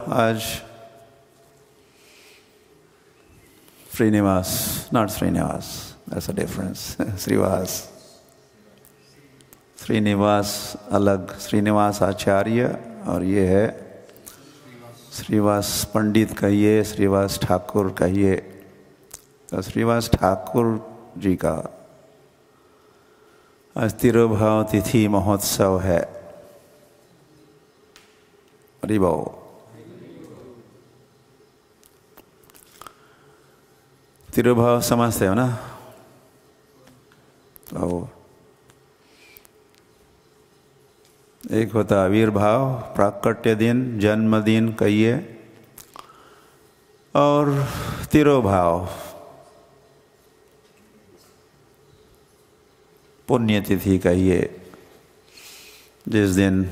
आज Srinivas, not Srinivas, that's a difference, Srinivas अलग, श्रीनिवास आचार्य, और ये है श्रीवास पंडित कहिए, श्रीवास ठाकुर कहिए। तो श्रीवास ठाकुर जी का आज तिरुभाव तिथि महोत्सव है। हरि बोल। तिरुभाव समझते हो ना? तो एक होता आविर्भाव, प्राकट्य दिन, जन्मदिन कहिए, और तिरुभाव पुण्यतिथि कहिए, जिस दिन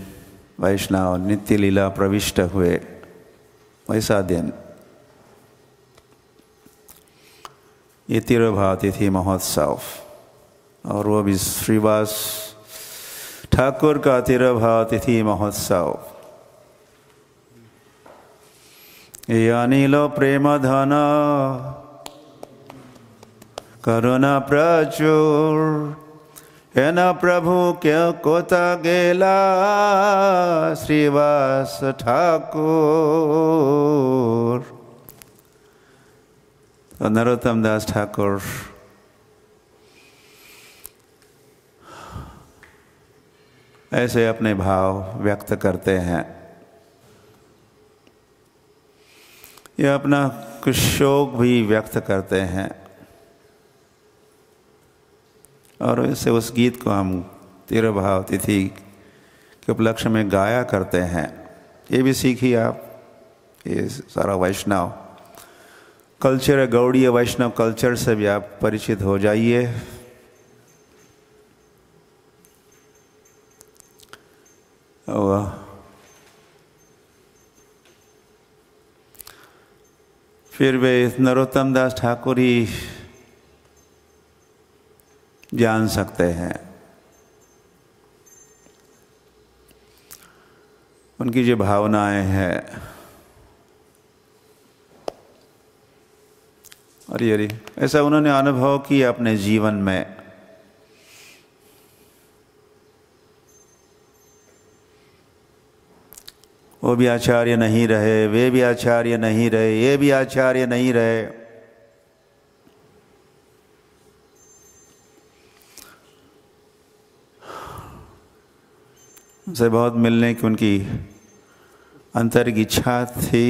वैष्णव नित्य लीला प्रविष्ट हुए, वैसा दिन ये तिरुभाव तिथि महोत्सव। और वो भी श्रीवास ठाकुर का तिरुभाव तिथि महोत्सव। ये अनिलो प्रेम धन करुणा प्रचुर, है न प्रभु क्यों कोता गेला श्रीवास ठाकुर। तो नरोत्तम दास ठाकुर ऐसे अपने भाव व्यक्त करते हैं। ये अपना कुछ शोक भी व्यक्त करते हैं, और वैसे उस गीत को हम तिरुभाव तिथि के उपलक्ष्य में गाया करते हैं। ये भी सीखिए आप। ये सारा वैष्णव कल्चर है, गौड़ीय वैष्णव कल्चर से भी आप परिचित हो जाइए। फिर वे नरोत्तम दास ठाकुर ही जान सकते हैं। उनकी जो भावनाएं हैं, अरे ऐसा उन्होंने अनुभव किया अपने जीवन में। वो भी आचार्य नहीं रहे, वे भी आचार्य नहीं रहे, ये भी आचार्य नहीं रहे। उनसे बहुत मिलने की उनकी अंतर की इच्छा थी,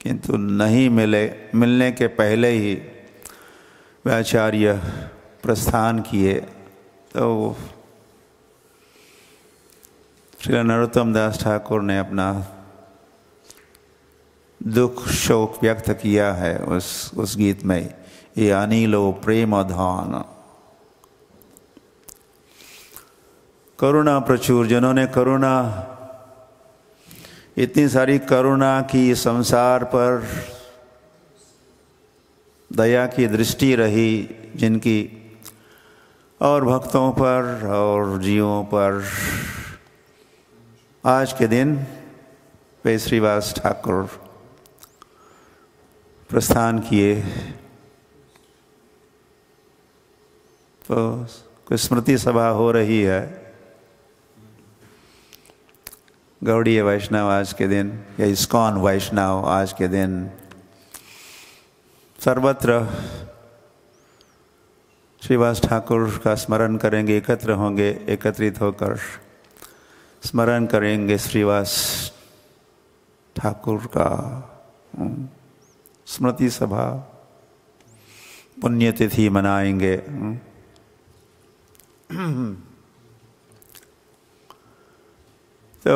किंतु नहीं मिले। मिलने के पहले ही वे आचार्य प्रस्थान किए। तो श्री नरोत्तम दास ठाकुर ने अपना दुख शोक व्यक्त किया है उस गीत में। ये अनिलो प्रेम धान करुणा प्रचुर, जिन्होंने करुणा, इतनी सारी करुणा की संसार पर, दया की दृष्टि रही जिनकी, और भक्तों पर और जीवों पर, आज के दिन वे श्रीवास ठाकुर प्रस्थान किए। तो कोई स्मृति सभा हो रही है गौड़ीय वैष्णव आज के दिन, या इस्कॉन वैष्णव आज के दिन सर्वत्र श्रीवास ठाकुर का स्मरण करेंगे, एकत्र होंगे, एकत्रित होकर स्मरण करेंगे श्रीवास ठाकुर का। स्मृति सभा, पुण्यतिथि मनाएंगे। तो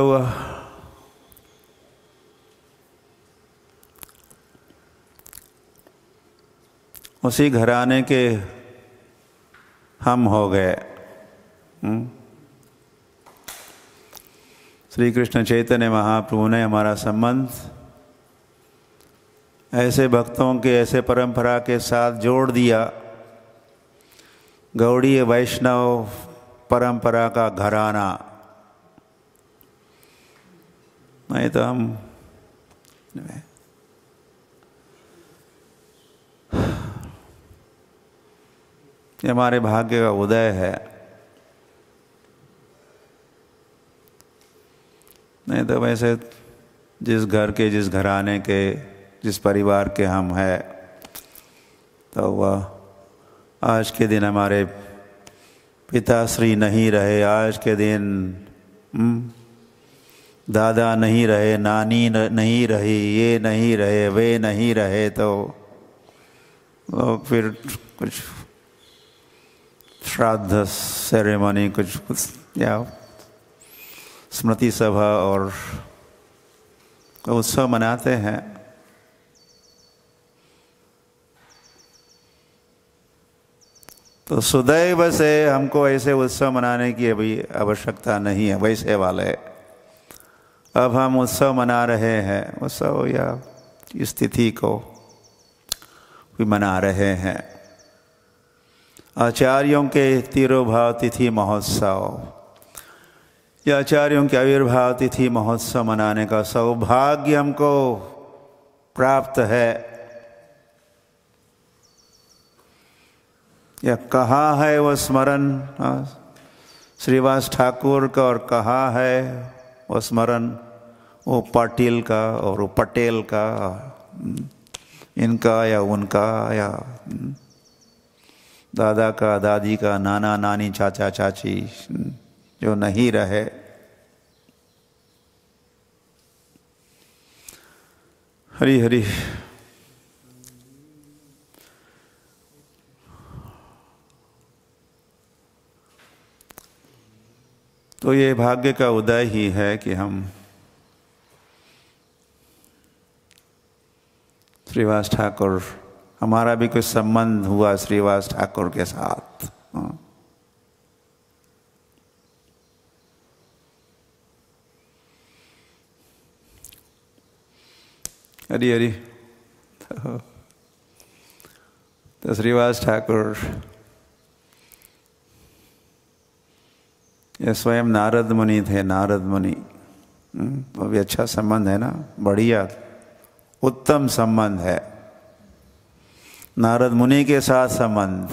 उसी घराने के हम हो गए। श्री कृष्ण चैतन्य महाप्रभु ने हमारा संबंध ऐसे भक्तों के, ऐसे परंपरा के साथ जोड़ दिया। गौड़ीय वैष्णव परंपरा का घराना। नहीं तो हम ये हमारे भाग्य का उदय है। नहीं तो वैसे जिस घर के, जिस घराने के, जिस परिवार के हम हैं, तो वह आज के दिन हमारे पिताश्री नहीं रहे, आज के दिन दादा नहीं रहे, नानी नहीं रही, ये नहीं रहे, वे नहीं रहे, तो फिर कुछ श्राद्ध सेरेमनी, कुछ या स्मृति सभा और उत्सव मनाते हैं। तो सदैव से हमको ऐसे उत्सव मनाने की अभी आवश्यकता नहीं है। वैसे वाले अब हम उत्सव मना रहे हैं, उत्सव या इस तिथि को भी मना रहे हैं। आचार्यों के तिरुभाव तिथि महोत्सव या आचार्यों के आविर्भाव तिथि महोत्सव मनाने का सौभाग्य हमको प्राप्त है। या कहाँ है वो स्मरण श्रीवास ठाकुर का, और कहाँ है वो स्मरण वो पाटिल का और वो पटेल का, इनका या उनका, या दादा का, दादी का, नाना नानी, चाचा चाची जो नहीं रहे। हरि हरि। तो ये भाग्य का उदय ही है कि हम श्रीवास ठाकुर, हमारा भी कुछ संबंध हुआ श्रीवास ठाकुर के साथ। हरि हरि। तो श्रीवास ठाकुर ये स्वयं नारद मुनि थे, नारद मुनि। वो भी अच्छा संबंध है ना, बढ़िया उत्तम संबंध है नारद मुनि के साथ संबंध।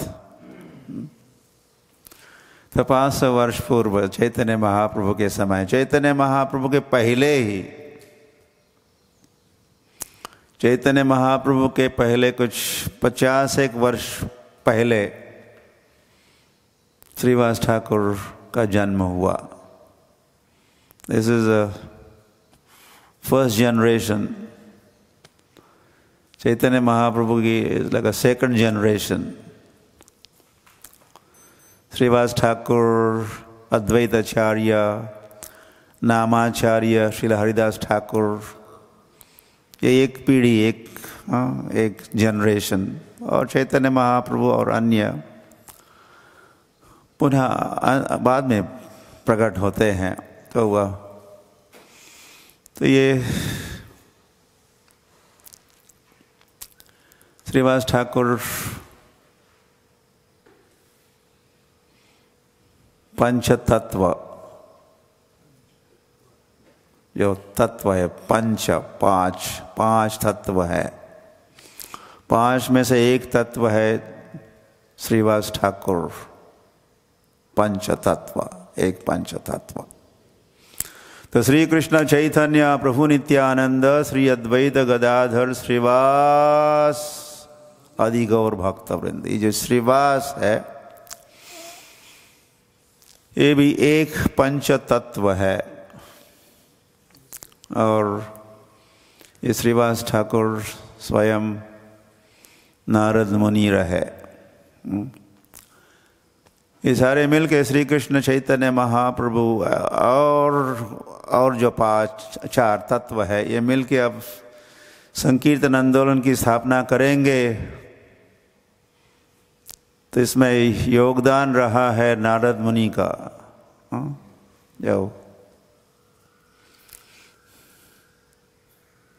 तो 500 वर्ष पूर्व चैतन्य महाप्रभु के समय, चैतन्य महाप्रभु के पहले ही, चैतन्य महाप्रभु के पहले कुछ 51 वर्ष पहले श्रीवास ठाकुर का जन्म हुआ। This is a first generation. Chaitanya Mahaprabhu की is like a second generation. Shrivas Thakur, Advaita Acharya, Namacharya, Srila Haridas Thakur, ये एक पीढ़ी, एक जनरेशन। और चैतन्य महाप्रभु और अन्य पुनः बाद में प्रकट होते हैं। तो वह तो ये श्रीवास ठाकुर पंच तत्व, जो तत्व है पंच, पांच तत्व है। 5 में से एक तत्व है श्रीवास ठाकुर, पंच तत्व, एक पंच तत्व। तो श्री कृष्ण चैतन्य प्रभु नित्यानंद श्री अद्वैत गदाधर श्रीवास आदि गौर भक्त वृंद, ये जो श्रीवास है ये भी एक पंच तत्व है। और ये श्रीवास ठाकुर स्वयं नारद मुनि रहे। ये सारे मिलके श्री कृष्ण चैतन्य महाप्रभु और जो 4 तत्व है, ये मिलके अब संकीर्तन आंदोलन की स्थापना करेंगे। तो इसमें योगदान रहा है नारद मुनि का, जो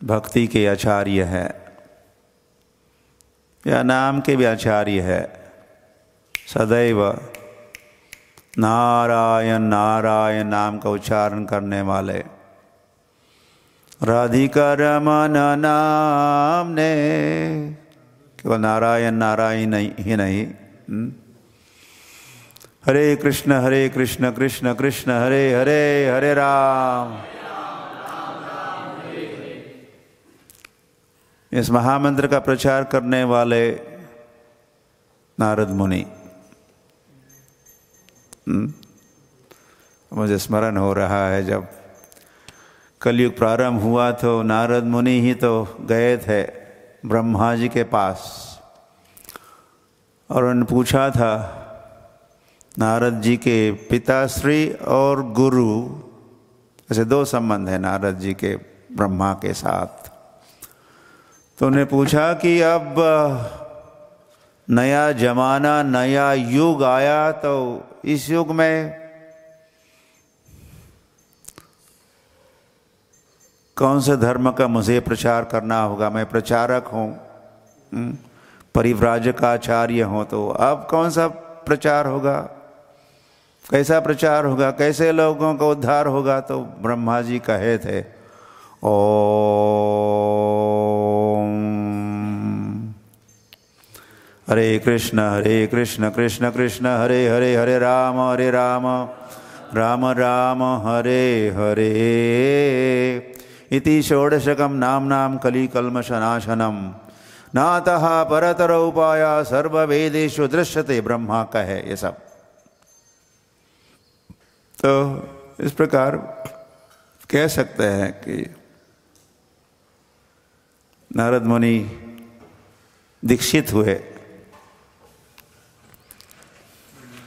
भक्ति के आचार्य है या नाम के भी आचार्य है। सदैव नारायण नारायण नाम का उच्चारण करने वाले राधिका रमन नाम ने, केवल नारायण नारायण ही नहीं, हरे कृष्ण कृष्ण कृष्ण हरे हरे, हरे राम। इस महामंत्र का प्रचार करने वाले नारद मुनि, मुझे स्मरण हो रहा है जब कलयुग प्रारंभ हुआ तो नारद मुनि ही तो गए थे ब्रह्मा जी के पास और उन्होंने पूछा था, नारद जी के पिताश्री और गुरु, ऐसे दो संबंध है नारद जी के ब्रह्मा के साथ। तो उन्हें पूछा कि अब नया जमाना नया युग आया तो इस युग में कौन से धर्म का मुझे प्रचार करना होगा? मैं प्रचारक हूँ, परिव्राजकाचार्य हूँ, तो अब कौन सा प्रचार होगा, कैसा प्रचार होगा, कैसे लोगों का उद्धार होगा? तो ब्रह्मा जी कहे थे, ओम हरे कृष्ण कृष्ण कृष्ण हरे हरे, हरे राम राम राम हरे हरे, इति षोडशकं नाम्नां कलिकल्मषनाशनम नातः परतर उपाय सर्ववेदेषु दृश्यते, ब्रह्मा कहे ये सब। तो इस प्रकार कह सकते हैं कि नारद मुनि दीक्षित हुए।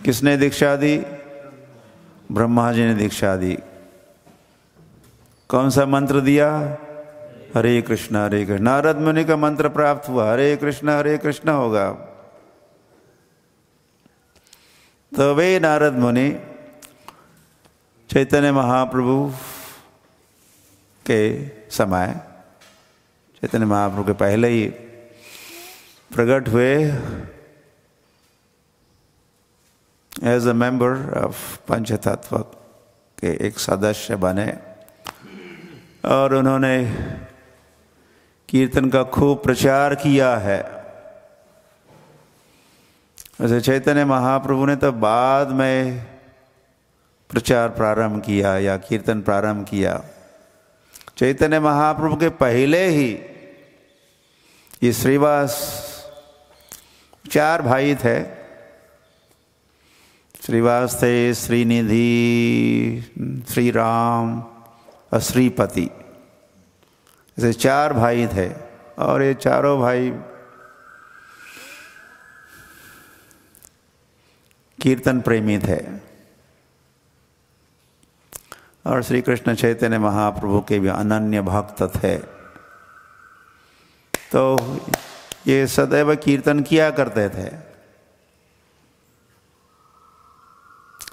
किसने दीक्षा दी? ब्रह्मा जी ने दीक्षा दी। कौन सा मंत्र दिया? हरे कृष्ण नारद मुनि का मंत्र प्राप्त हुआ, हरे कृष्ण होगा। तो वे नारद मुनि चैतन्य महाप्रभु के समय, चैतन्य महाप्रभु के पहले ही प्रकट हुए, एज अ मेंबर ऑफ पंचतत्व के एक सदस्य बने और उन्होंने कीर्तन का खूब प्रचार किया है। वैसे चैतन्य महाप्रभु ने तो बाद में प्रचार प्रारंभ किया या कीर्तन प्रारंभ किया। चैतन्य महाप्रभु के पहले ही ये श्रीवास, चार भाई थे, श्रीवास थे, श्रीनिधि, श्री राम और श्रीपति, ऐसे चार भाई थे और ये चारों भाई कीर्तन प्रेमी थे और श्री कृष्ण चैतन्य महाप्रभु के भी अनन्य भक्त थे। तो ये सदैव कीर्तन किया करते थे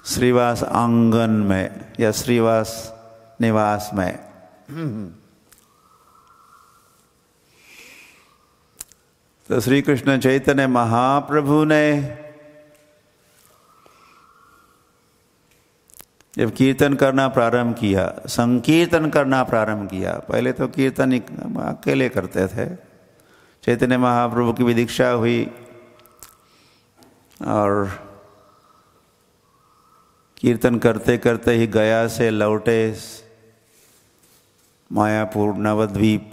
श्रीवास आंगन में या श्रीवास निवास में। तो श्री कृष्ण चैतन्य महाप्रभु ने जब कीर्तन करना प्रारंभ किया, संकीर्तन करना प्रारंभ किया, पहले तो कीर्तन अकेले करते थे। चैतन्य महाप्रभु की भी दीक्षा हुई और कीर्तन करते करते ही गया से लौटे मायापुर नवद्वीप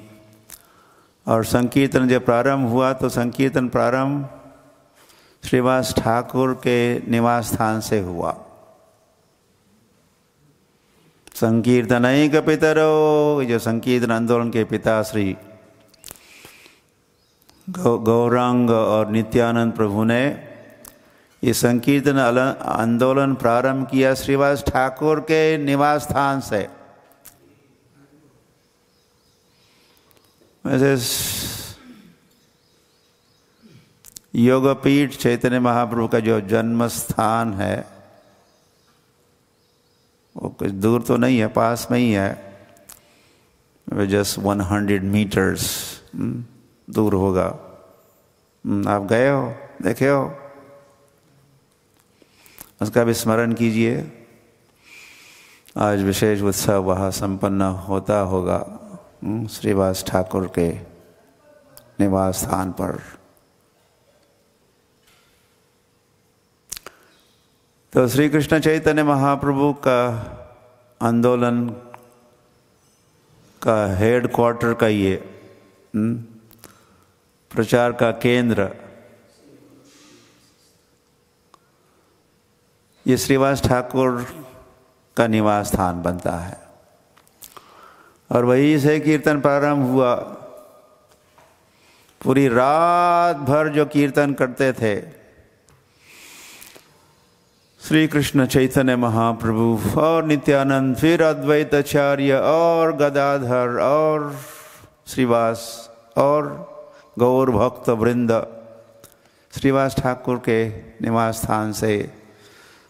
और संकीर्तन जब प्रारंभ हुआ तो संकीर्तन प्रारंभ श्रीवास ठाकुर के निवास स्थान से हुआ। संकीर्तनैक पितरो, जो संकीर्तन आंदोलन के पिता श्री गौरांग और नित्यानंद प्रभु ने ये संकीर्तन आंदोलन प्रारंभ किया श्रीवास ठाकुर के निवास स्थान से। वैसे योगपीठ चैतन्य महाप्रभु का जो जन्म स्थान है वो कुछ दूर तो नहीं है, पास में ही है, जस्ट 100 मीटर्स दूर होगा। आप गए हो, देखे हो, उसका भी स्मरण कीजिए। आज विशेष उत्सव वहाँ संपन्न होता होगा। श्रीवास ठाकुर के निवास स्थान पर। तो श्री कृष्ण चैतन्य महाप्रभु का आंदोलन का हेड क्वार्टर का ये प्रचार का केंद्र ये श्रीवास ठाकुर का निवास स्थान बनता है। और वहीं से कीर्तन प्रारंभ हुआ। पूरी रात भर जो कीर्तन करते थे श्री कृष्ण चैतन्य महाप्रभु और नित्यानंद, फिर अद्वैत आचार्य और गदाधर और श्रीवास और गौर भक्त वृंद, श्रीवास ठाकुर के निवास स्थान से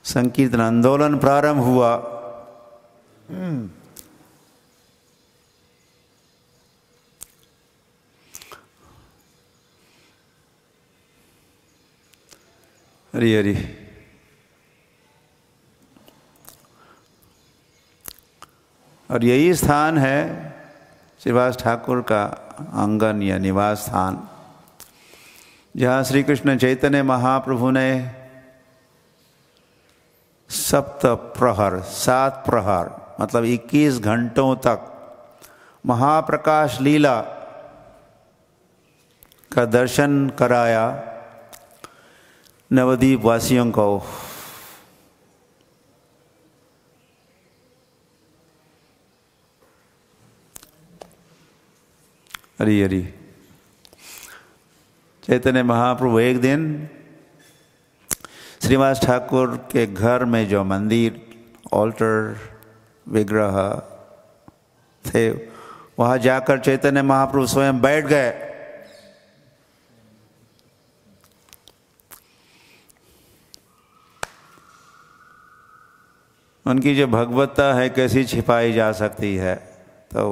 संकीर्तन आंदोलन प्रारंभ हुआ। हरि हरि। और यही स्थान है श्रीवास ठाकुर का आंगन या निवास स्थान, जहाँ श्री कृष्ण चैतन्य महाप्रभु ने सप्त प्रहर, 7 प्रहर मतलब 21 घंटों तक महाप्रकाश लीला का दर्शन कराया नवद्वीप वासियों को। हरि हरि। चैतन्य महाप्रभु एक दिन श्रीवास ठाकुर के घर में जो मंदिर, ऑल्टर, विग्रह थे, वहाँ जाकर चैतन्य महाप्रभु स्वयं बैठ गए। उनकी जो भगवत्ता है कैसी छिपाई जा सकती है। तो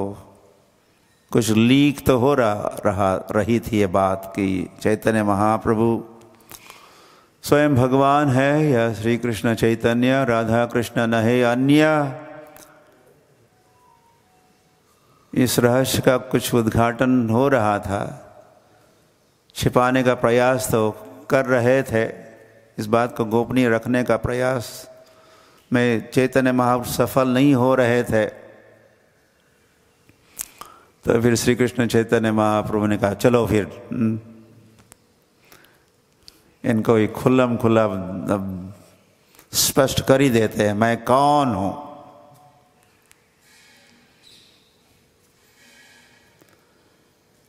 कुछ लीक तो हो रही थी ये बात कि चैतन्य महाप्रभु स्वयं भगवान है या श्री कृष्ण चैतन्य, राधा कृष्ण न है अन्य। इस रहस्य का कुछ उद्घाटन हो रहा था, छिपाने का प्रयास तो कर रहे थे। इस बात को गोपनीय रखने का प्रयास में चैतन्य महाप्रभु सफल नहीं हो रहे थे। तो फिर श्री कृष्ण चैतन्य महाप्रभु ने कहा चलो फिर इनको ही खुल्लम खुल्ला स्पष्ट कर ही देते हैं मैं कौन हूं।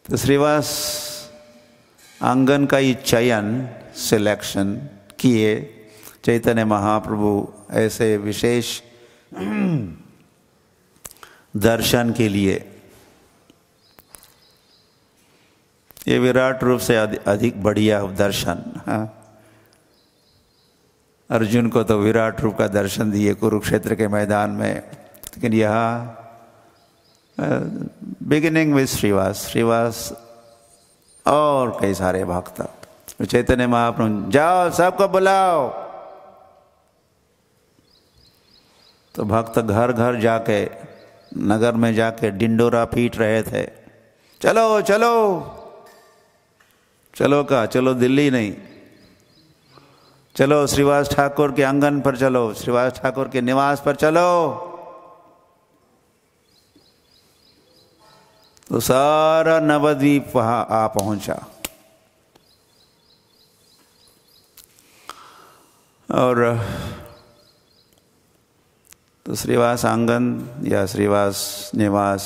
तो श्रीवास आंगन का ही चयन, सिलेक्शन किए चैतन्य महाप्रभु ऐसे विशेष दर्शन के लिए। ये विराट रूप से अधिक बढ़िया दर्शन। हाँ, अर्जुन को तो विराट रूप का दर्शन दिए कुरुक्षेत्र के मैदान में, लेकिन यहाँ बिगिनिंग विद श्रीवास और कई सारे भक्त। चैतन्य महाप्रभु जाओ सबको बुलाओ। तो भक्त घर घर जाके, नगर में जाके डिंडोरा पीट रहे थे, चलो चलो चलो का चलो दिल्ली नहीं, चलो श्रीवास ठाकुर के आंगन पर चलो, श्रीवास ठाकुर के निवास पर चलो। तो सारा नवद्वीप वहां आ पहुंचा और तो श्रीवास आंगन या श्रीवास निवास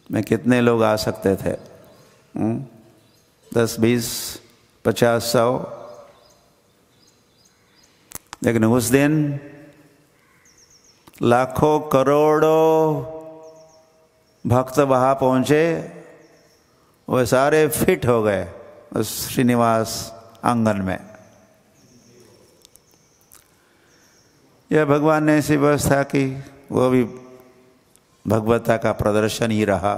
में कितने लोग आ सकते थे? 10, 20, 50, 100। लेकिन उस दिन लाखों करोड़ों भक्त वहाँ पहुँचे, वो सारे फिट हो गए उस श्रीनिवास आंगन में। यह भगवान ने ऐसी व्यवस्था की, वो भी भगवत्ता का प्रदर्शन ही रहा।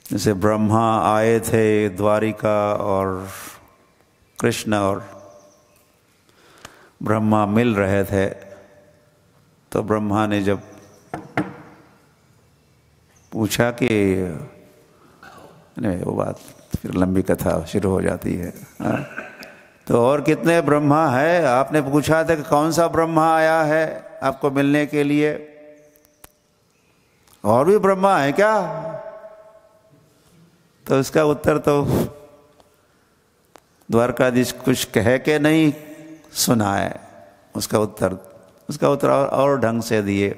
जैसे ब्रह्मा आए थे द्वारिका और कृष्ण और ब्रह्मा मिल रहे थे, तो ब्रह्मा ने जब पूछा कि नहीं, वो बात फिर लंबी कथा शुरू हो जाती है। हाँ? तो और कितने ब्रह्मा है? आपने पूछा था कि कौन सा ब्रह्मा आया है आपको मिलने के लिए? और भी ब्रह्मा है क्या? तो इसका उत्तर तो द्वारकाधीश कुछ कह के नहीं सुना है। उसका उत्तर और ढंग से दिए।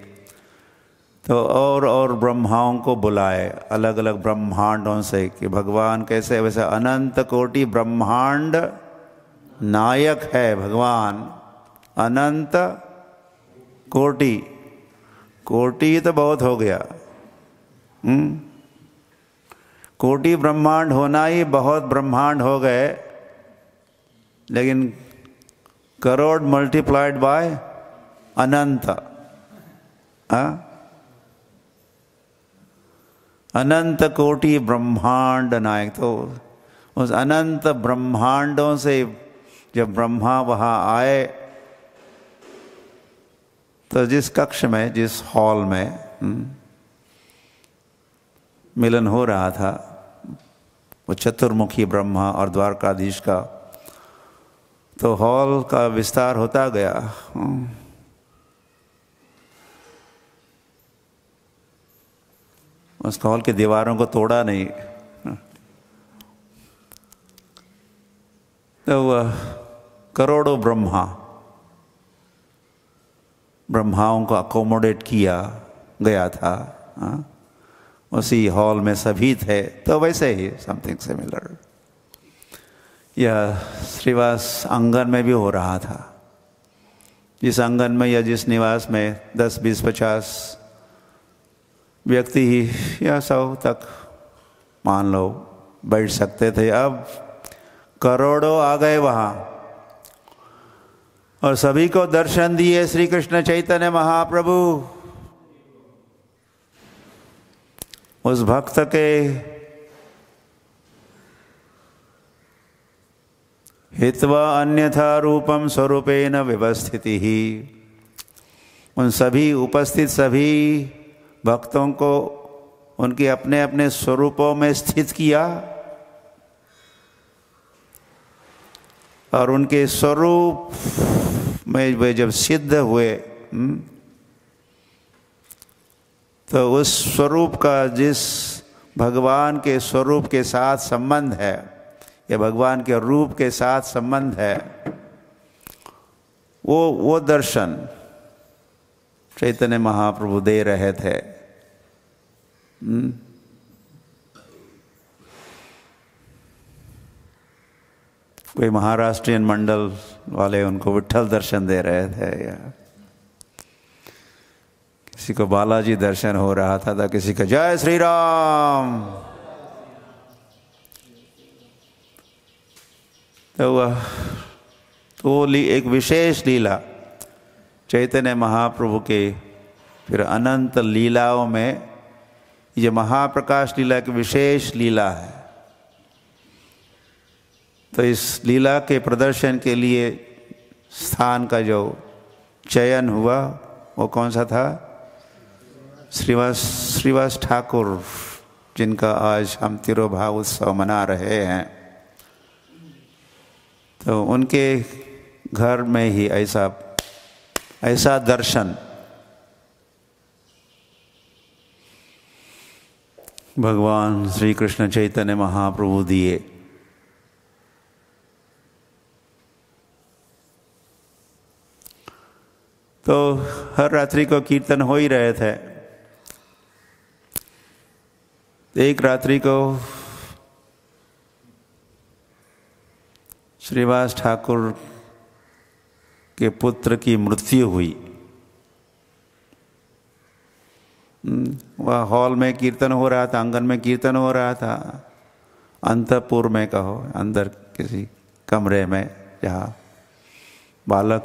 तो और ब्रह्माओं को बुलाए अलग अलग ब्रह्मांडों से कि भगवान कैसे, वैसे अनंत कोटि ब्रह्मांड नायक है भगवान। अनंत कोटि, कोटि तो बहुत हो गया। कोटि ब्रह्मांड होना ही बहुत ब्रह्मांड हो गए, लेकिन करोड़ मल्टीप्लाइड बाय अनंत। अनंत कोटि ब्रह्मांड नायक। तो उस अनंत ब्रह्मांडों से जब ब्रह्मा वहाँ आए, तो जिस कक्ष में, जिस हॉल में मिलन हो रहा था, वो चतुर्मुखी ब्रह्मा और द्वारकाधीश का, तो हॉल का विस्तार होता गया। उस हॉल की दीवारों को तोड़ा नहीं। तो करोड़ों ब्रह्माओं को अकोमोडेट किया गया था। उसी हॉल में सभी थे। तो वैसे ही समथिंग सिमिलर यह श्रीवास आंगन में भी हो रहा था। जिस आंगन में या जिस निवास में 10, 20, 50 व्यक्ति ही या 100 तक मान लो बैठ सकते थे, अब करोड़ों आ गए वहाँ और सभी को दर्शन दिए श्री कृष्ण चैतन्य महाप्रभु। उस भक्त के हित्वा अन्यथा रूपम स्वरूपेण व्यवस्थिति ही, उन सभी उपस्थित सभी भक्तों को उनके अपने अपने स्वरूपों में स्थित किया और उनके स्वरूप में वे जब सिद्ध हुए, तो उस स्वरूप का, जिस भगवान के स्वरूप के साथ संबंध है या भगवान के रूप के साथ संबंध है, वो दर्शन चैतन्य महाप्रभु दे रहे थे। कोई महाराष्ट्रीयन मंडल वाले उनको विट्ठल दर्शन दे रहे थे, या किसी को बालाजी दर्शन हो रहा था, किसी का जय श्री राम। तो एक विशेष लीला चैतन्य महाप्रभु के फिर अनंत लीलाओं में ये महाप्रकाश लीला की विशेष लीला है। तो इस लीला के प्रदर्शन के लिए स्थान का जो चयन हुआ वो कौन सा था? श्रीवास ठाकुर, जिनका आज हम तिरुभाव उत्सव मना रहे हैं। तो उनके घर में ही ऐसा दर्शन भगवान श्री कृष्ण चैतन्य महाप्रभु दिए। तो हर रात्रि को कीर्तन हो ही रहे थे। एक रात्रि को श्रीवास ठाकुर के पुत्र की मृत्यु हुई। वह हॉल में कीर्तन हो रहा था, आंगन में कीर्तन हो रहा था, अंतपुर में कहो, अंदर किसी कमरे में जहाँ बालक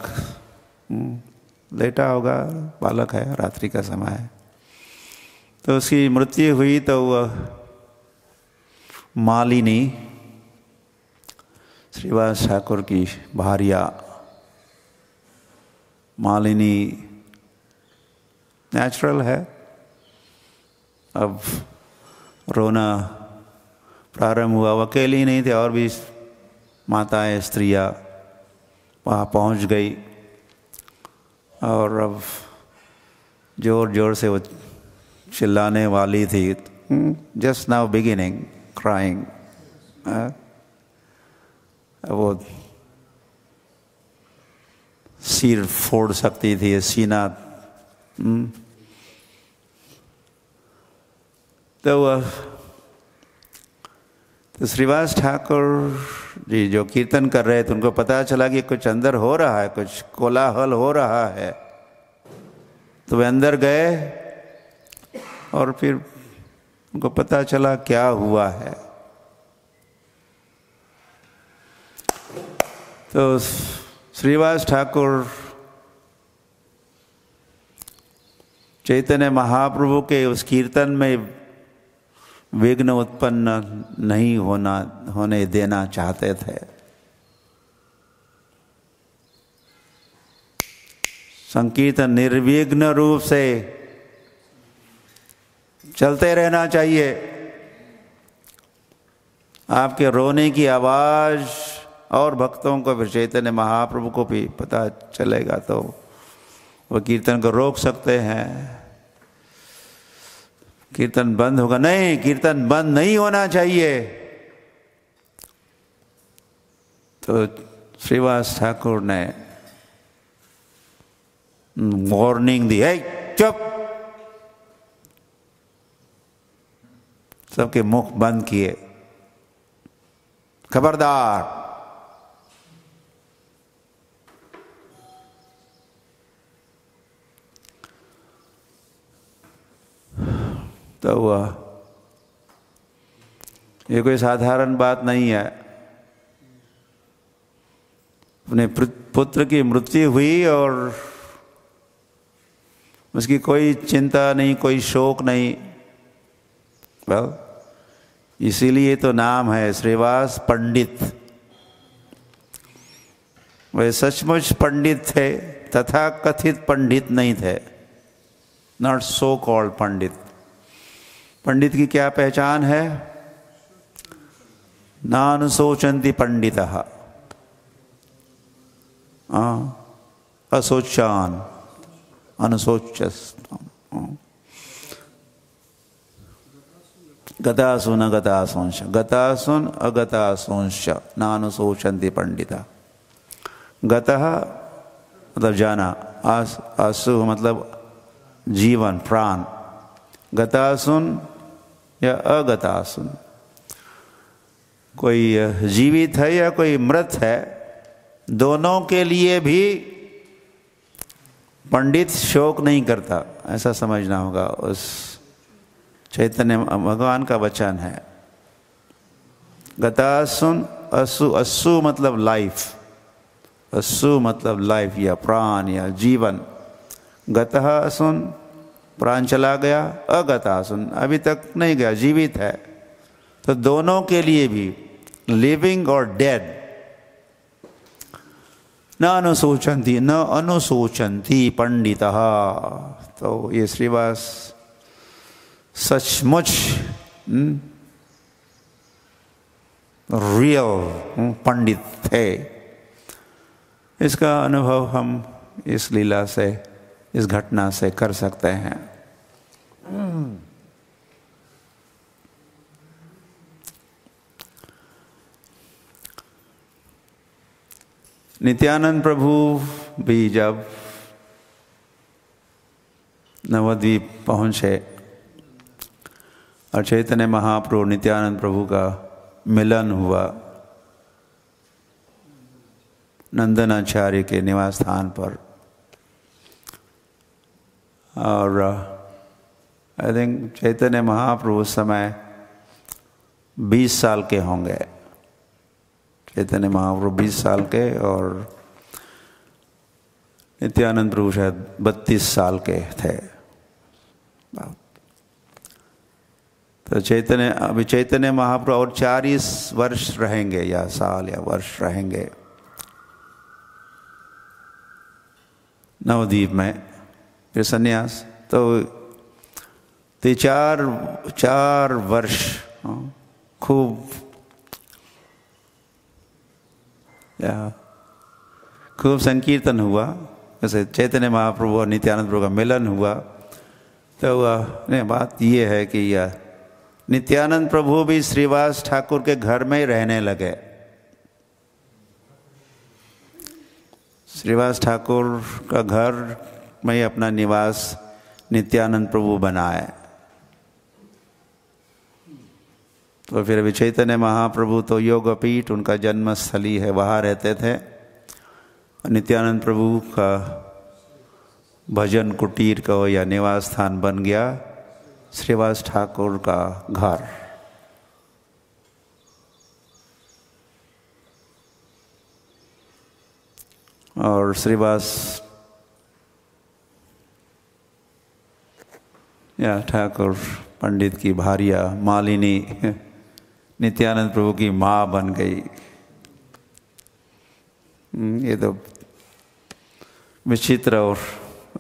लेटा होगा, बालक है, रात्रि का समय है। तो उसकी मृत्यु हुई। तो वह मालिनी, श्रीवास ठाकुर की भार्या मालिनी, नेचुरल है, अब रोना प्रारंभ हुआ। वो अकेले ही नहीं थे, और भी माताएं स्त्रियां वहाँ पहुँच गई और अब जोर जोर से वो चिल्लाने वाली थी। Just now beginning crying. वो सिर फोड़ सकती थी, सीना। तो श्रीवास ठाकुर जी जो कीर्तन कर रहे थे, उनको पता चला कि कुछ अंदर हो रहा है, कुछ कोलाहल हो रहा है। तो वे अंदर गए और फिर उनको पता चला क्या हुआ है। तो श्रीवास ठाकुर चैतन्य महाप्रभु के उस कीर्तन में विघ्न उत्पन्न नहीं होने देना चाहते थे। संकीर्तन निर्विघ्न रूप से चलते रहना चाहिए। आपके रोने की आवाज और भक्तों को, फिर चैतन्य महाप्रभु को भी पता चलेगा तो वो कीर्तन को रोक सकते हैं। कीर्तन बंद होगा नहीं, कीर्तन बंद नहीं होना चाहिए। तो श्रीवास ठाकुर ने वार्निंग दी, है चुप, सबके मुख बंद किए, खबरदार। तो ये कोई साधारण बात नहीं है। अपने पुत्र की मृत्यु हुई और उसकी कोई चिंता नहीं, कोई शोक नहीं। वेल, इसीलिए तो नाम है श्रीवास पंडित। वे सचमुच पंडित थे, तथा कथित पंडित नहीं थे। नॉट सो कॉल्ड पंडित। पंडित की क्या पहचान है? नानुशोचन्ति पंडितः, असोचान अनुशोच्यस्तम। गतासुन अगतासुंश्च, गतासुन अगतासुंश्च नानुशोचन्ति पंडितः। गतः मतलब जाना, आसु मतलब जीवन, प्राण। गतासुन या अगतासुन, कोई जीवित है या कोई मृत है, दोनों के लिए भी पंडित शोक नहीं करता, ऐसा समझना होगा। उस चैतन्य भगवान का वचन है। गतासुन, असु, असु मतलब लाइफ, असु मतलब लाइफ या प्राण या जीवन। गतः असुन, प्राण चला गया। अगतासुन, अभी तक नहीं गया, जीवित है। तो दोनों के लिए भी, लिविंग और डेड, न अनुशोचन्ति, न अनुशोचन्ति पंडितः। तो ये श्रीवास सचमुच रियल पंडित थे। इसका अनुभव हम इस लीला से, इस घटना से कर सकते हैं। नित्यानंद प्रभु भी जब नवद्वीप पहुंचे और चैतन्य महाप्रभु नित्यानंद प्रभु का मिलन हुआ नंदनाचार्य के निवास स्थान पर, और आई थिंक चैतन्य महाप्रभु उस समय 20 साल के होंगे। चैतन्य महाप्रभु 20 साल के और नित्यानंद प्रभु शायद 32 साल के थे। तो चैतन्य महाप्रभु और 40 वर्ष रहेंगे, या साल या वर्ष रहेंगे नवद्वीप में, फिर संन्यास। तो तो 4 वर्ष खूब संकीर्तन हुआ। जैसे चैतन्य महाप्रभु और नित्यानंद प्रभु का मिलन हुआ। तो बात ये है कि नित्यानंद प्रभु भी श्रीवास ठाकुर के घर में ही रहने लगे। श्रीवास ठाकुर का घर में ही अपना निवास नित्यानंद प्रभु बनाए। तो फिर अभी चैतन्य महाप्रभु तो योगपीठ उनका जन्मस्थली है, वहाँ रहते थे। नित्यानंद प्रभु का भजन कुटीर का या निवास स्थान बन गया श्रीवास ठाकुर का घर। और श्रीवास ठाकुर पंडित की भार्या मालिनी नित्यानंद प्रभु की माँ बन गई। ये तो विचित्र और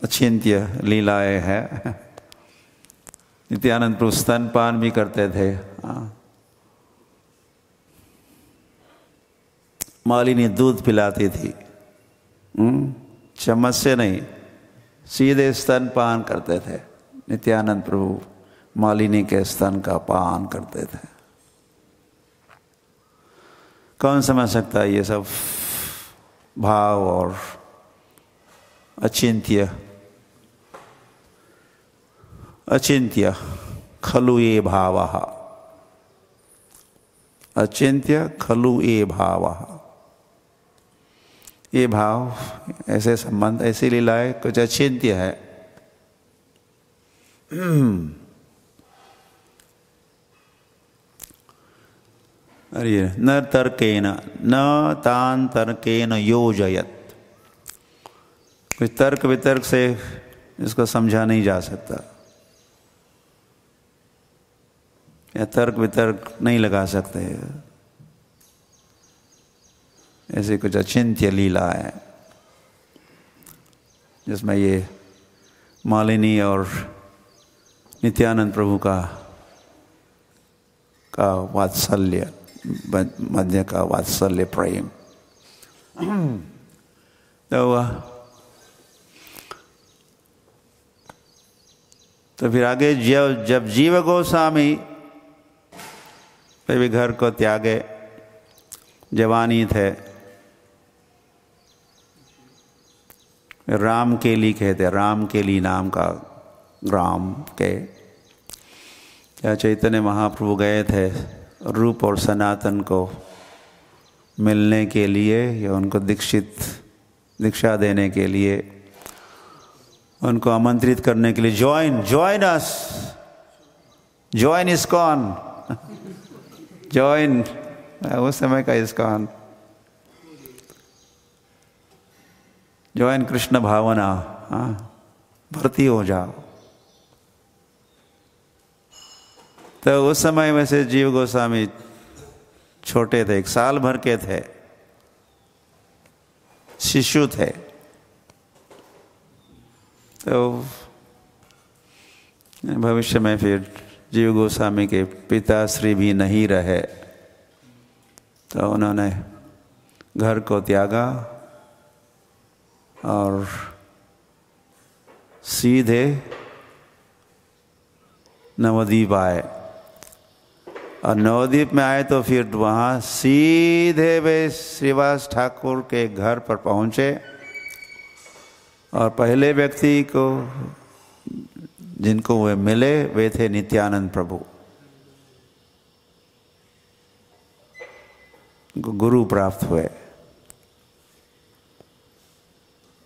अचिंत्य लीलाएं हैं। नित्यानंद प्रभु स्तनपान भी करते थे। मालिनी दूध पिलाती थी, चम्मच से नहीं, सीधे स्तनपान करते थे। नित्यानंद प्रभु मालिनी के स्तन का पान करते थे। कौन समझ सकता है ये सब भाव और अचिंत्य खलु ये भावः, अचिंत्य खलु ये भावः। ये भाव, ऐसे संबंध, ऐसी लीलाएं कुछ अचिंत्य है। अरे न तर्केन न तान तर्केन योजयत। कोई तर्क वितर्क से इसको समझा नहीं जा सकता, या तर्क वितर्क नहीं लगा सकते। ऐसे कुछ अचिंत्य लीला है जिसमें ये मालिनी और नित्यानंद प्रभु का वात्सल्य, मध्य का वात्सल्य प्रेम। तो फिर आगे जब जीव गोस्वामी पे भी घर को त्यागे, जवानी थे, राम केली कहते, राम केली नाम का ग्राम के क्या चैतन्य महाप्रभु गए थे रूप और सनातन को मिलने के लिए, या उनको दीक्षा देने के लिए, उनको आमंत्रित करने के लिए। Join us, join ISKCON, join उस समय का इस्कॉन, ज्वाइन कृष्ण भावना, भर्ती हो जाओ। तो उस समय में से जीव गोस्वामी छोटे थे, 1 साल भर के थे, शिशु थे। तो भविष्य में फिर जीव गोस्वामी के पिताश्री भी नहीं रहे, तो उन्होंने घर को त्यागा और सीधे नवद्वीप आए। और नवद्वीप में आए तो फिर वहाँ सीधे वे श्रीवास ठाकुर के घर पर पहुँचे, और पहले व्यक्ति को जिनको वे मिले वे थे नित्यानंद प्रभु। उनको गुरु प्राप्त हुए।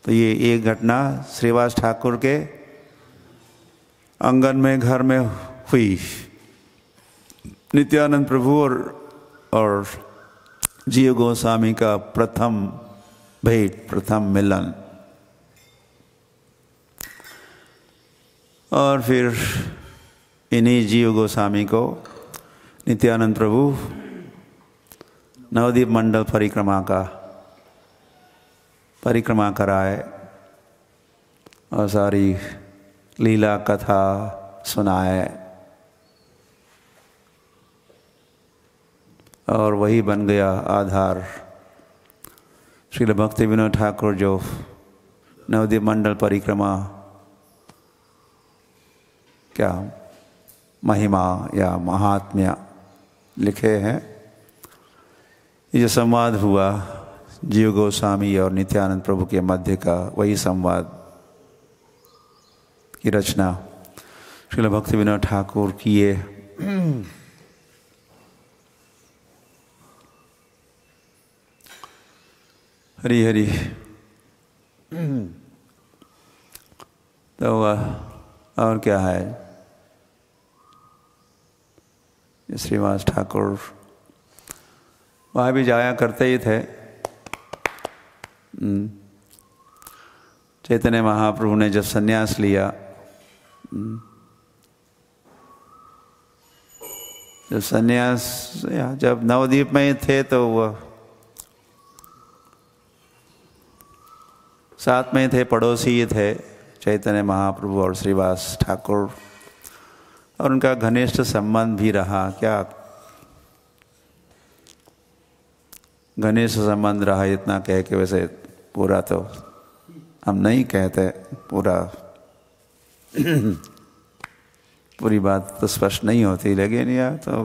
तो ये एक घटना श्रीवास ठाकुर के आंगन में, घर में हुई। नित्यानंद प्रभु और जीव गोस्वामी का प्रथम भेंट, प्रथम मिलन। और फिर इन्हीं जीव गोस्वामी को नित्यानंद प्रभु नवद्वीप मंडल परिक्रमा कराए, और सारी लीला कथा सुनाए और वही बन गया आधार। श्रील भक्ति विनोद ठाकुर जो नवद्वीप मंडल परिक्रमा क्या महिमा या महात्म्य लिखे हैं, ये जो संवाद हुआ जीव गोस्वामी और नित्यानंद प्रभु के मध्य का, वही संवाद की रचना श्रील भक्ति विनोद ठाकुर किए। हरी हरी। तो और क्या है, श्रीवास ठाकुर वहाँ भी जाया करते ही थे। चैतन्य महाप्रभु ने जब संन्यास लिया, जब नवद्वीप में ही थे तो वह साथ में थे, पड़ोसी ही थे चैतन्य महाप्रभु और श्रीवास ठाकुर, और उनका घनिष्ठ संबंध भी रहा। क्या घनिष्ठ संबंध रहा, इतना कह के वैसे पूरा तो हम नहीं कहते, पूरी बात तो स्पष्ट नहीं होती, लेकिन यह तो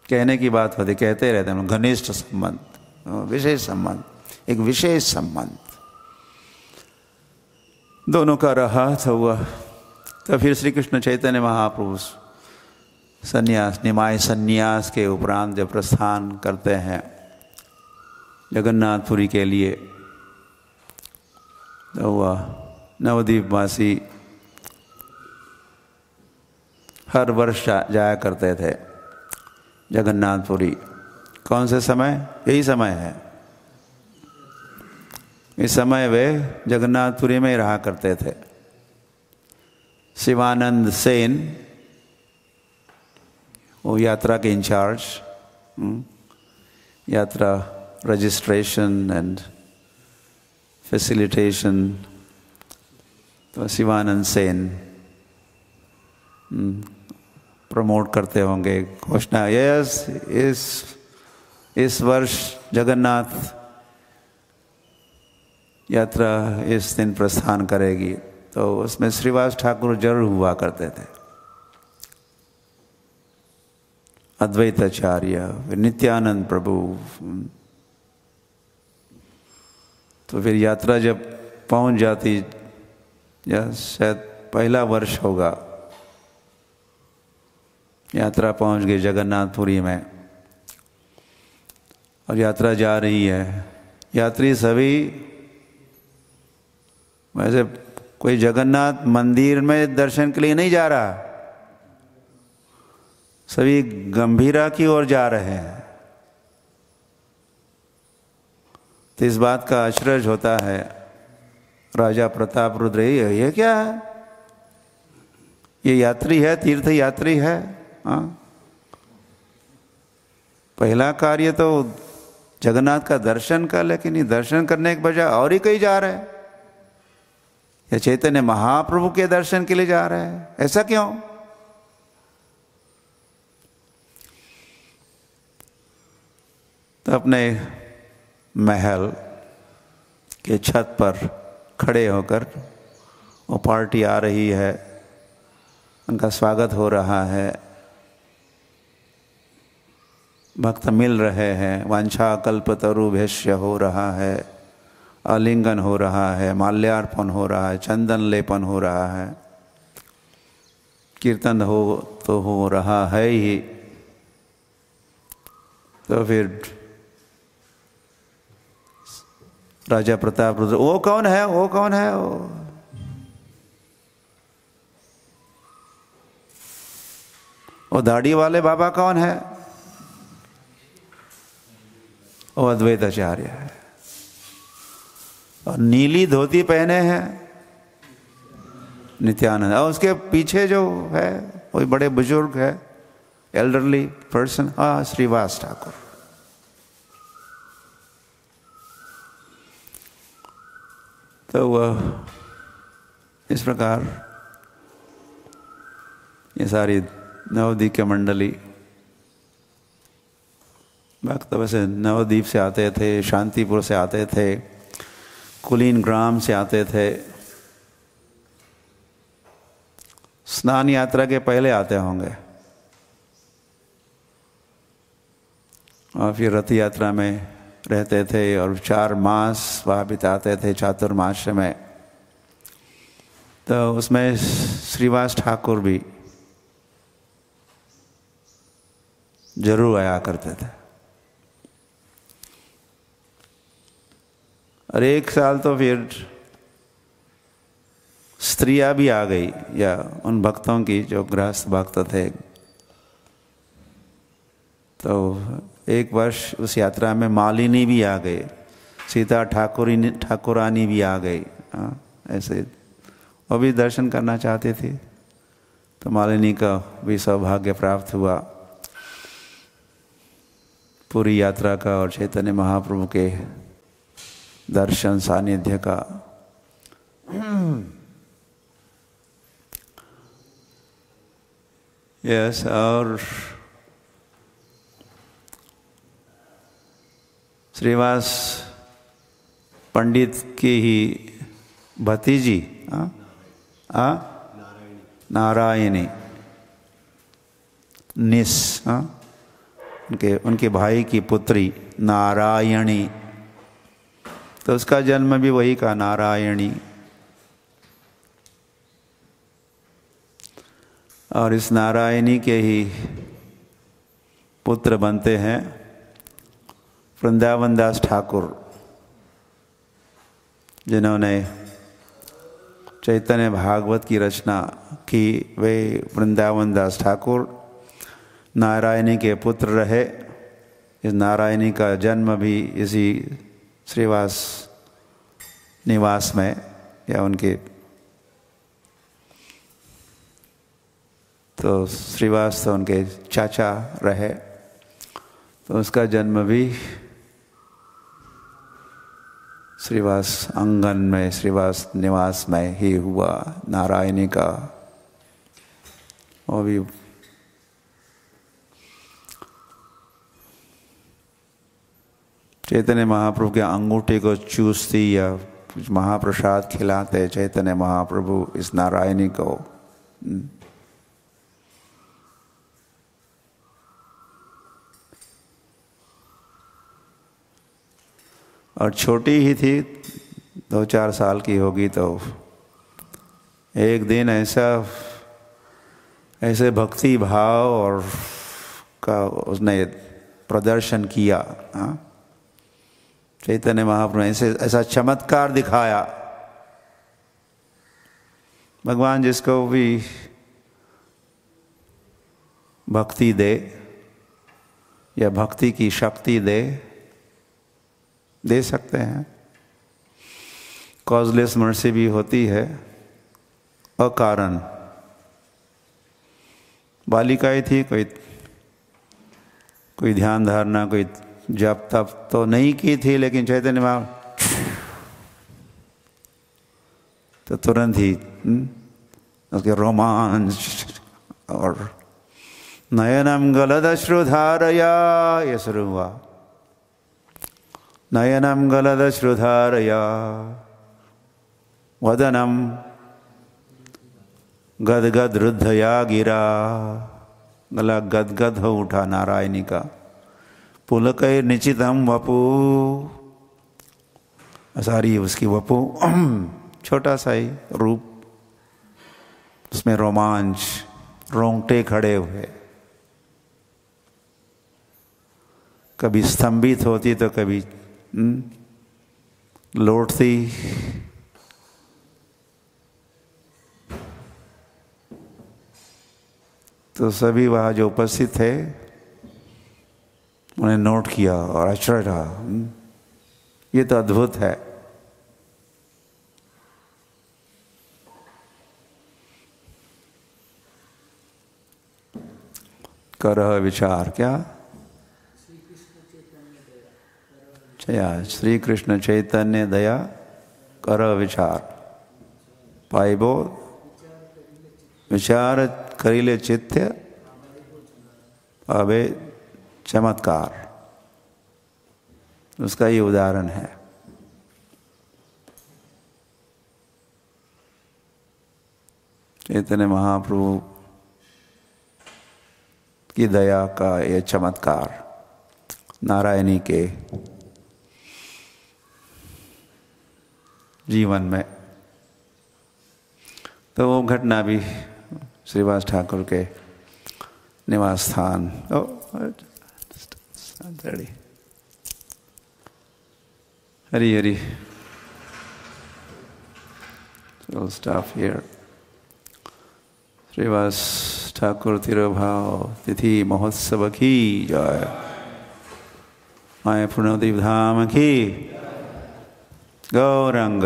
कहने की बात होती, कहते रहते हैं घनिष्ठ संबंध, विशेष संबंध, एक विशेष संबंध दोनों का रहा था हुआ। तो फिर श्री कृष्ण चैतन्य महाप्रभु निमाय संन्यास के उपरांत जब प्रस्थान करते हैं जगन्नाथपुरी के लिए, तो वह नवद्वीपवासी हर वर्ष जाया करते थे जगन्नाथपुरी। कौन से समय? यही समय है, इस समय वे जगन्नाथपुरी में ही रहा करते थे। शिवानंद सेन वो यात्रा के इंचार्ज, यात्रा रजिस्ट्रेशन एंड फैसिलिटेशन, तो शिवानंद सेन प्रमोट करते होंगे घोषणा, यस इस वर्ष जगन्नाथ यात्रा इस दिन प्रस्थान करेगी, तो उसमें श्रीवास ठाकुर जरूर हुआ करते थे। अद्वैताचार्य, नित्यानंद प्रभु। तो फिर यात्रा जब पहुंच जाती, या शायद पहला वर्ष होगा, यात्रा पहुंच गई जगन्नाथपुरी में और यात्रा जा रही है। यात्री सभी, वैसे कोई जगन्नाथ मंदिर में दर्शन के लिए नहीं जा रहा, सभी गंभीरा की ओर जा रहे हैं। तो इस बात का आश्चर्य होता है, राजा प्रताप रुद्र ये क्या है, ये यात्री है, तीर्थ यात्री है। हाँ, पहला कार्य तो जगन्नाथ का दर्शन का, लेकिन ये दर्शन करने के बजाय और ही कहीं जा रहे हैं, या चैतन्य महाप्रभु के दर्शन के लिए जा रहे हैं, ऐसा क्यों? तो अपने महल के छत पर खड़े होकर वो पार्टी आ रही है, उनका स्वागत हो रहा है, भक्त मिल रहे हैं, वांछा कल्पतरुभ्यश्य हो रहा है, आलिंगन हो रहा है, माल्यार्पण हो रहा है, चंदन लेपन हो रहा है, कीर्तन हो रहा है ही। तो फिर राजा प्रताप रुद्र, वो कौन है, वो कौन है, वो दाढ़ी वाले बाबा कौन है? वो अद्वैताचार्य है, और नीली धोती पहने हैं नित्यानंद, और उसके पीछे जो है वो बड़े बुजुर्ग है, एल्डरली पर्सन, श्रीवास ठाकुर। तो वह इस प्रकार ये सारी नवद्वीप के मंडली भक्त वैसे नवद्वीप से आते थे, शांतिपुर से आते थे, कुलीन ग्राम से आते थे। स्नान यात्रा के पहले आते होंगे और फिर रथ यात्रा में रहते थे और 4 मास वहाँ बिताते थे चातुर्मास में। तो उसमें श्रीवास ठाकुर भी जरूर आया करते थे। और एक साल तो फिर स्त्रियां भी आ गई, या उन भक्तों की जो गृहस्थ भक्त थे। तो एक वर्ष उस यात्रा में मालिनी भी आ गए, सीता ठाकुरानी भी आ गई। ऐसे वो भी दर्शन करना चाहते थे, तो मालिनी का भी सौभाग्य प्राप्त हुआ पूरी यात्रा का और चैतन्य महाप्रभु के दर्शन सानिध्य का। यस, और श्रीवास पंडित की ही भतीजी नारायणी निस, उनके भाई की पुत्री नारायणी, तो उसका जन्म भी वही का नारायणी। और इस नारायणी के ही पुत्र बनते हैं वृंदावन दास ठाकुर, जिन्होंने चैतन्य भागवत की रचना की। वे वृंदावन दास ठाकुर नारायणी के पुत्र रहे। इस नारायणी का जन्म भी इसी श्रीवास निवास में, या उनके तो श्रीवास तो उनके चाचा रहे, तो उसका जन्म भी श्रीवास आंगन में, श्रीवास निवास में ही हुआ। नारायणी का वो भी चैतन्य महाप्रभु के अंगूठे को चूसती या कुछ महाप्रसाद खिलाते चैतन्य महाप्रभु इस नारायणी को। और छोटी ही थी, 2-4 साल की होगी, तो एक दिन ऐसे भक्ति भाव और का उसने प्रदर्शन किया। चैतन्य महाप्रभु ने ऐसा चमत्कार दिखाया। भगवान जिसको भी भक्ति दे या भक्ति की शक्ति दे सकते हैं। कॉजलेस मर्सी भी होती है अकारण। बालिकाएं थी, कोई ध्यान धारणा, कोई जप तप तो नहीं की थी, लेकिन चैतन्य महाप्रभु तो तुरंत ही उसके रोमांच और नयनम गलदश्रुधारया, ये शुरू हुआ। नयनम गलदश्रुधारया वदनम गदगद रुद्धया गिरा, गला गदगद हो उठा नारायणी का। पुलकै निचितम वपु, सारी उसकी वपु छोटा सा ही रूप, उसमें रोमांच, रोंगटे खड़े हुए, कभी स्तंभित होती तो कभी लौटती। तो सभी वहाँ जो उपस्थित थे उन्हें नोट किया और आश्चर्य रहा, ये तो अद्भुत है। करह विचार, क्या श्री कृष्ण चैतन्य दया कर विचार पाइबो, विचार करीले चित्त अबे चमत्कार, उसका ये उदाहरण है। चैतन्य महाप्रभु की दया का ये चमत्कार नारायणी के जीवन में, तो वो घटना भी श्रीवास ठाकुर के निवास स्थान Hari Hari so stop here। Shrivas Thakur तिरुभाव तिथि महोत्सव की जय। माया पूर्णदेव धाम की गौरंग।